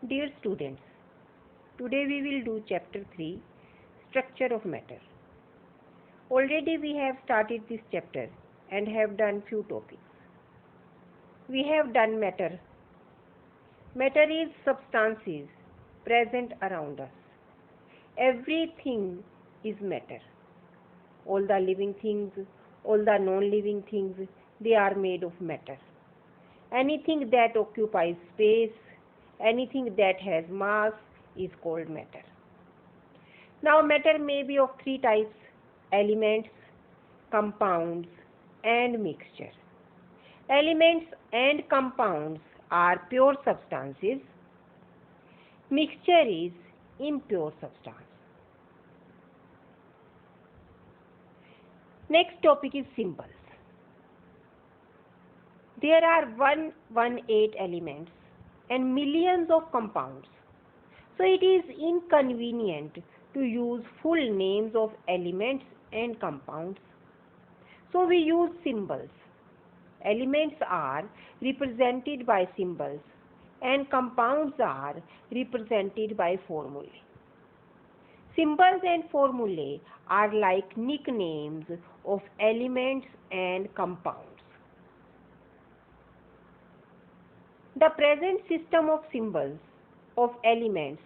Dear students, today we will do chapter 3, Structure of Matter. Already we have started this chapter and have done few topics. We have done matter. Matter is substances present around us. Everything is matter. All the living things, all the non-living things, they are made of matter. Anything that occupies space, anything that has mass is called matter. Now matter may be of three types: elements, compounds and mixture. Elements and compounds are pure substances. Mixture is impure substance. Next topic is symbols. There are 118 elements and millions of compounds. So it is inconvenient to use full names of elements and compounds. So we use symbols. Elements are represented by symbols and compounds are represented by formulae. Symbols and formulae are like nicknames of elements and compounds. The present system of symbols of elements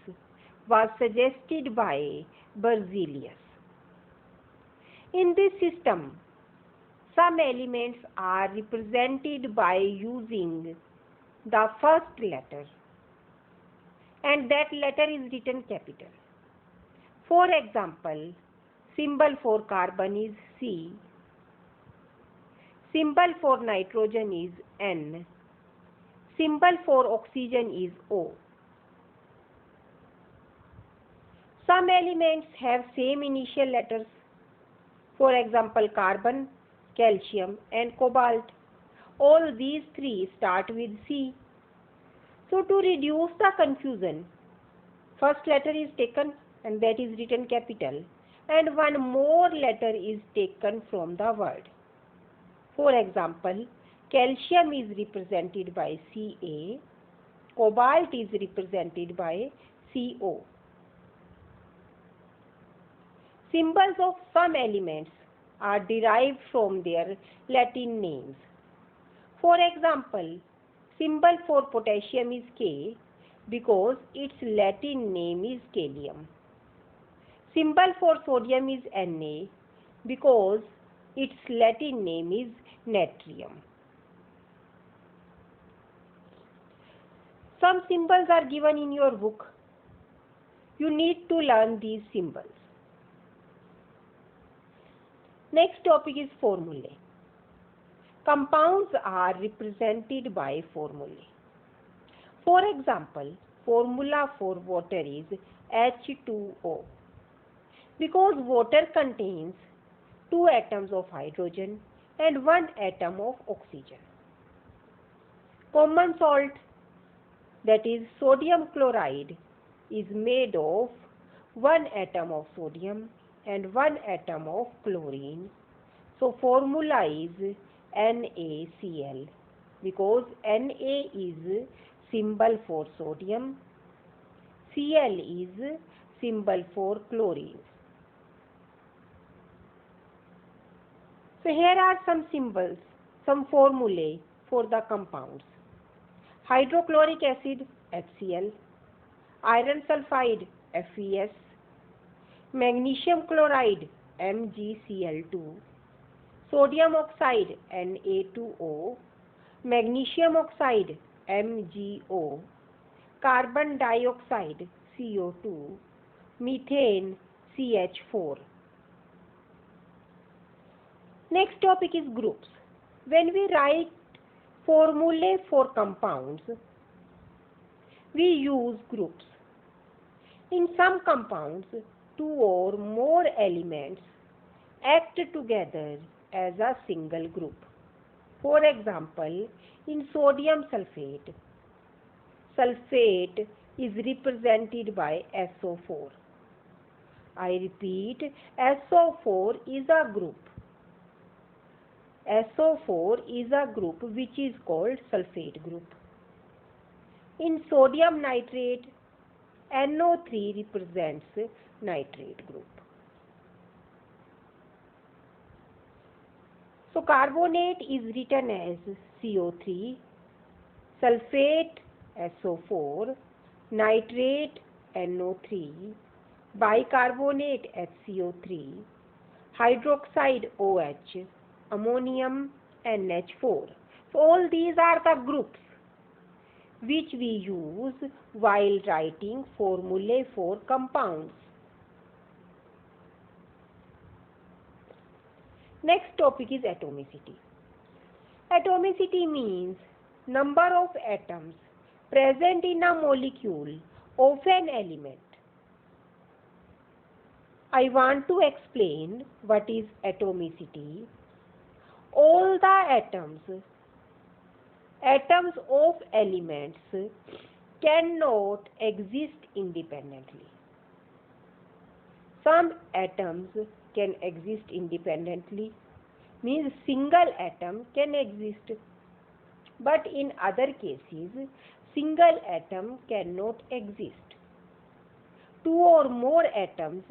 was suggested by Berzelius. In this system, some elements are represented by using the first letter, and that letter is written capital. For example, symbol for carbon is C, symbol for nitrogen is N, symbol for oxygen is O. Some elements have same initial letters. For example, carbon, calcium and cobalt. All these three start with C. So to reduce the confusion, first letter is taken and that is written capital, and one more letter is taken from the word. For example, calcium is represented by Ca, cobalt is represented by Co. Symbols of some elements are derived from their Latin names. For example, symbol for potassium is K because its Latin name is kalium. Symbol for sodium is Na because its Latin name is natrium. Some symbols are given in your book. You need to learn these symbols. Next topic is formulae. Compounds are represented by formulae. For example, formula for water is H2O because water contains 2 atoms of hydrogen and 1 atom of oxygen. Common salt, that is sodium chloride, is made of 1 atom of sodium and 1 atom of chlorine. So formula is NaCl because Na is symbol for sodium, Cl is symbol for chlorine. So here are some symbols, some formulae for the compounds. Hydrochloric acid HCl, iron sulfide FeS, magnesium chloride MgCl2, sodium oxide Na2O, magnesium oxide MgO, carbon dioxide CO2, methane CH4. Next topic is groups. When we write formulae for compounds, we use groups. In some compounds, 2 or more elements act together as a single group. For example, in sodium sulfate, sulfate is represented by SO4. I repeat, SO4 is a group. SO4 is a group which is called sulfate group. In sodium nitrate, NO3 represents nitrate group. So carbonate is written as CO3, sulfate SO4, nitrate NO3, bicarbonate HCO3, hydroxide OH, ammonium NH4. So all these are the groups which we use while writing formulae for compounds. Next topic is atomicity. Atomicity means number of atoms present in a molecule of an element. I want to explain what is atomicity. All the atoms of elements cannot exist independently. Some atoms can exist independently, means single atom can exist, but in other cases single atom cannot exist. Two or more atoms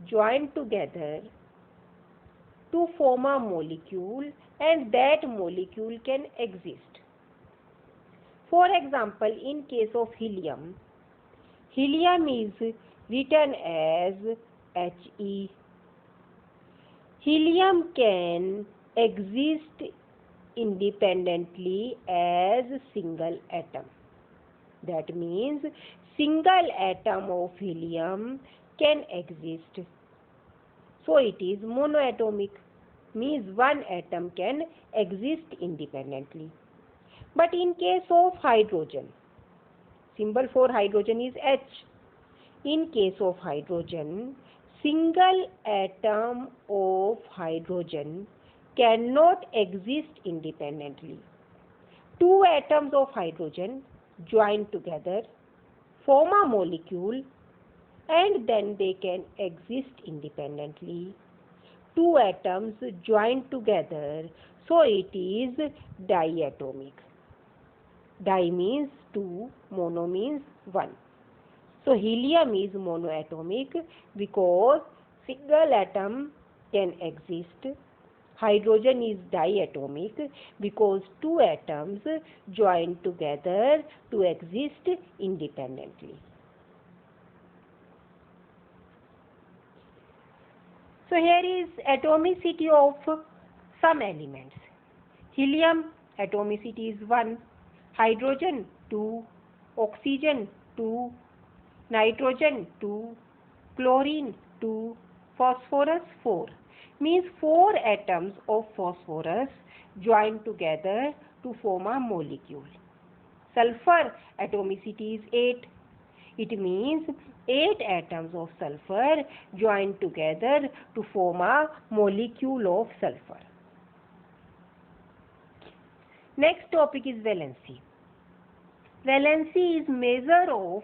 join together to form a molecule, and that molecule can exist. For example, in case of helium, helium is written as He. Helium can exist independently as single atom. That means single atom of helium can exist. So it is monoatomic, means one atom can exist independently. But in case of hydrogen, symbol for hydrogen is H. In case of hydrogen, single atom of hydrogen cannot exist independently. Two atoms of hydrogen join together, form a molecule, and then they can exist independently. Two atoms join together, so it is diatomic. Di means two, mono means one. So helium is monoatomic because single atom can exist. Hydrogen is diatomic because two atoms join together to exist independently. So here is atomicity of some elements. Helium atomicity is 1, hydrogen 2, oxygen 2, nitrogen 2, chlorine 2, phosphorus 4. Means 4 atoms of phosphorus join together to form a molecule. Sulfur atomicity is 8. It means 8 atoms of sulfur join together to form a molecule of sulfur. Next topic is valency. Valency is measure of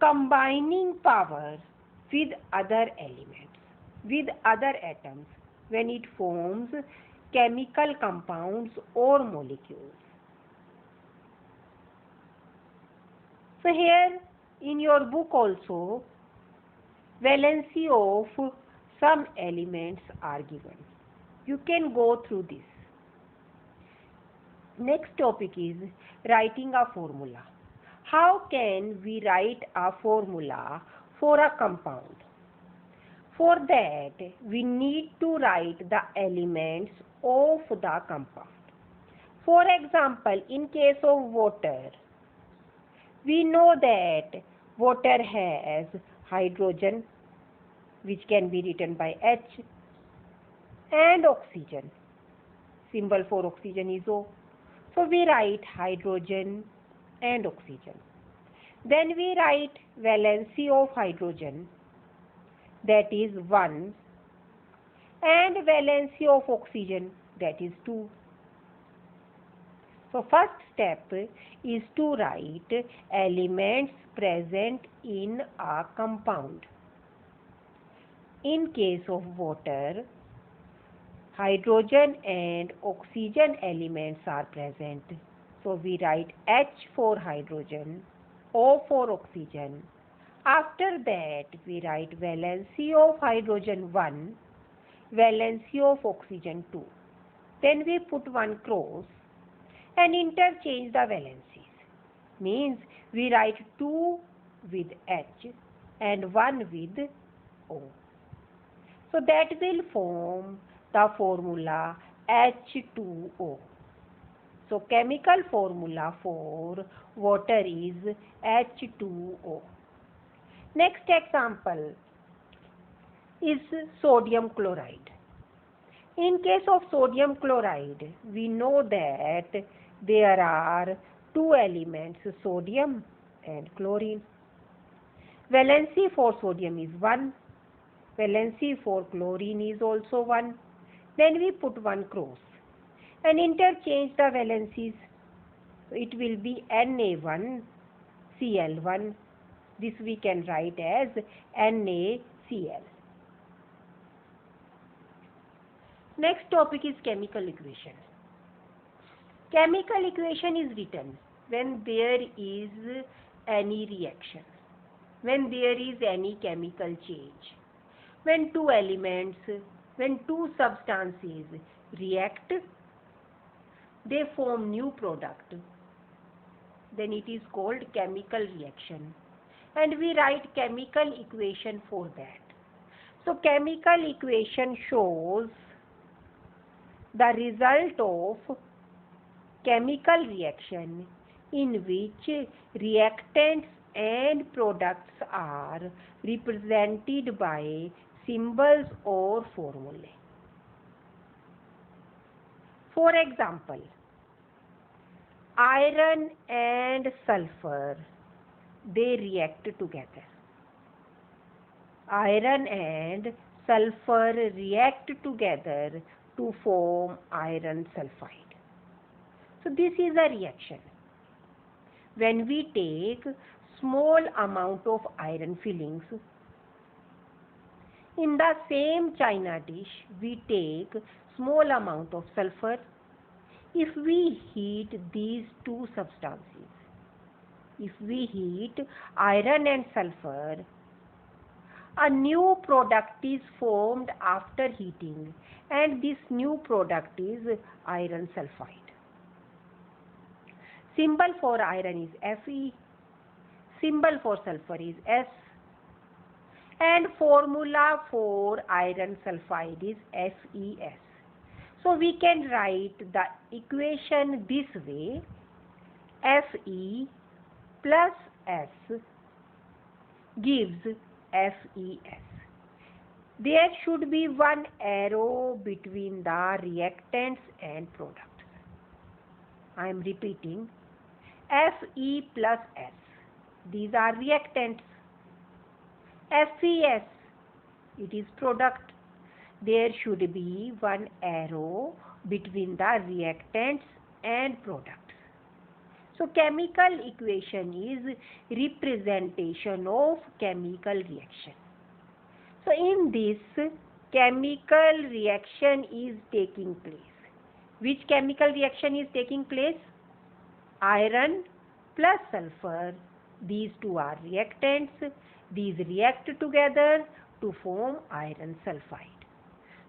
combining power with other elements, with other atoms, when it forms chemical compounds or molecules. So here in your book also, valency of some elements are given. You can go through this. Next topic is writing a formula. How can we write a formula for a compound? For that, we need to write the elements of the compound. For example, in case of water, we know that water has hydrogen, which can be written by H, and oxygen. Symbol for oxygen is O. So we write hydrogen and oxygen. Then we write valency of hydrogen, that is 1, and valency of oxygen, that is 2. So first step is to write elements present in a compound. In case of water, hydrogen and oxygen elements are present. So we write H for hydrogen, O for oxygen. After that we write valency of hydrogen 1, valency of oxygen 2. Then we put one cross and interchange the valencies. Means we write 2 with H and 1 with O. So that will form the formula H2O. So chemical formula for water is H2O. Next example is sodium chloride. In case of sodium chloride, we know that there are two elements, sodium and chlorine. Valency for sodium is 1. Valency for chlorine is also 1. Then we put one cross and interchange the valencies. So it will be Na1Cl1. This we can write as NaCl. Next topic is chemical equation. Chemical equation is written when there is any reaction, when there is any chemical change, when two elements, when two substances react, they form new product. Then it is called chemical reaction. And we write chemical equation for that. So chemical equation shows the result of chemical reaction in which reactants and products are represented by symbols or formulae. For example, iron and sulfur, they react together. Iron and sulfur react together to form iron sulfide. So this is a reaction. When we take small amount of iron fillings, in the same china dish we take small amount of sulfur. If we heat these two substances, if we heat iron and sulfur, a new product is formed after heating, and this new product is iron sulfide. Symbol for iron is Fe, symbol for sulfur is S, and formula for iron sulfide is FeS. So we can write the equation this way: Fe plus S gives FeS. There should be one arrow between the reactants and products. I am repeating, Fe plus S. These are reactants. FeS, it is product. There should be one arrow between the reactants and products. So chemical equation is representation of chemical reaction. So in this, chemical reaction is taking place. Which chemical reaction is taking place? Iron plus sulfur. These two are reactants. These react together to form iron sulfide.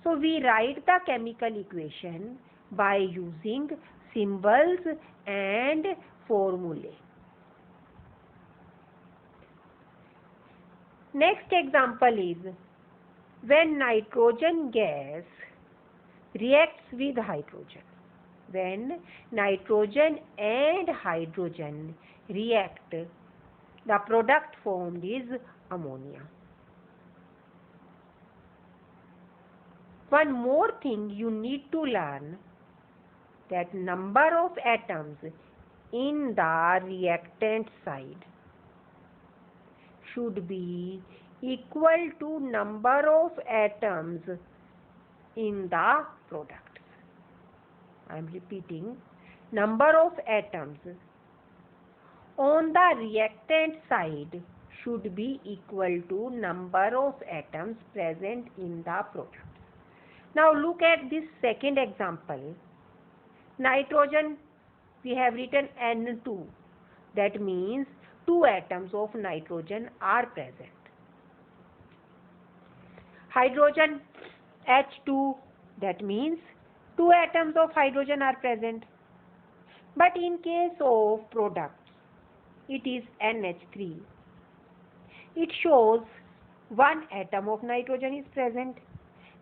So we write the chemical equation by using symbols and formulae. Next example is when nitrogen gas reacts with hydrogen. When nitrogen and hydrogen react, the product formed is ammonia. One more thing you need to learn, that number of atoms in the reactant side should be equal to number of atoms in the product. I am repeating, number of atoms on the reactant side should be equal to number of atoms present in the product. Now look at this second example. Nitrogen We have written N2. That means 2 atoms of nitrogen are present. Hydrogen H2. That means 2 atoms of hydrogen are present. But in case of products, it is NH3. It shows 1 atom of nitrogen is present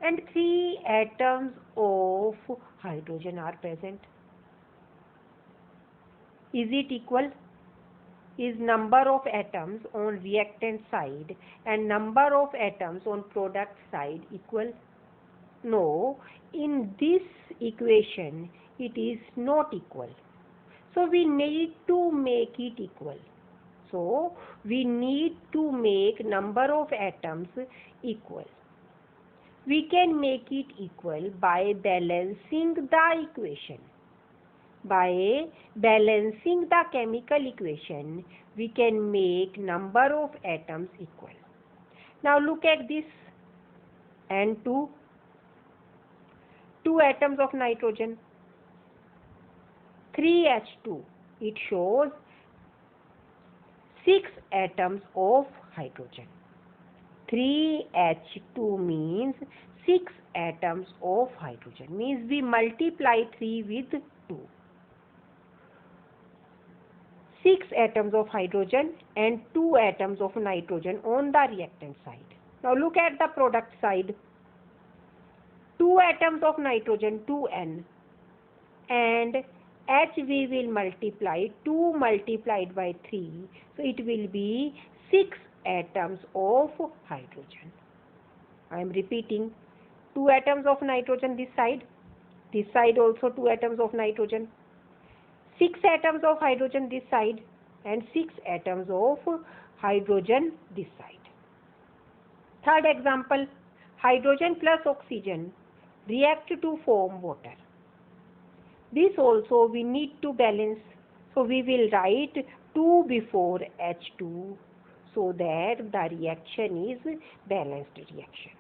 and 3 atoms of hydrogen are present. Is it equal? Is number of atoms on reactant side and number of atoms on product side equal? No, in this equation it is not equal. So we need to make it equal. So we need to make number of atoms equal. We can make it equal by balancing the equation. By balancing the chemical equation, we can make number of atoms equal. Now look at this N2, 2 atoms of nitrogen, 3H2. It shows 6 atoms of hydrogen. 3H2 means 6 atoms of hydrogen. Means we multiply 3 with 2. 6 atoms of hydrogen and 2 atoms of nitrogen on the reactant side. Now look at the product side. 2 atoms of nitrogen, 2N, and H we will multiply 2 multiplied by 3. So it will be 6 atoms of hydrogen. I am repeating, 2 atoms of nitrogen this side also 2 atoms of nitrogen. 6 atoms of hydrogen this side and 6 atoms of hydrogen this side. Third example, hydrogen plus oxygen react to form water. This also we need to balance. So we will write 2 before H2 so that the reaction is balanced reaction.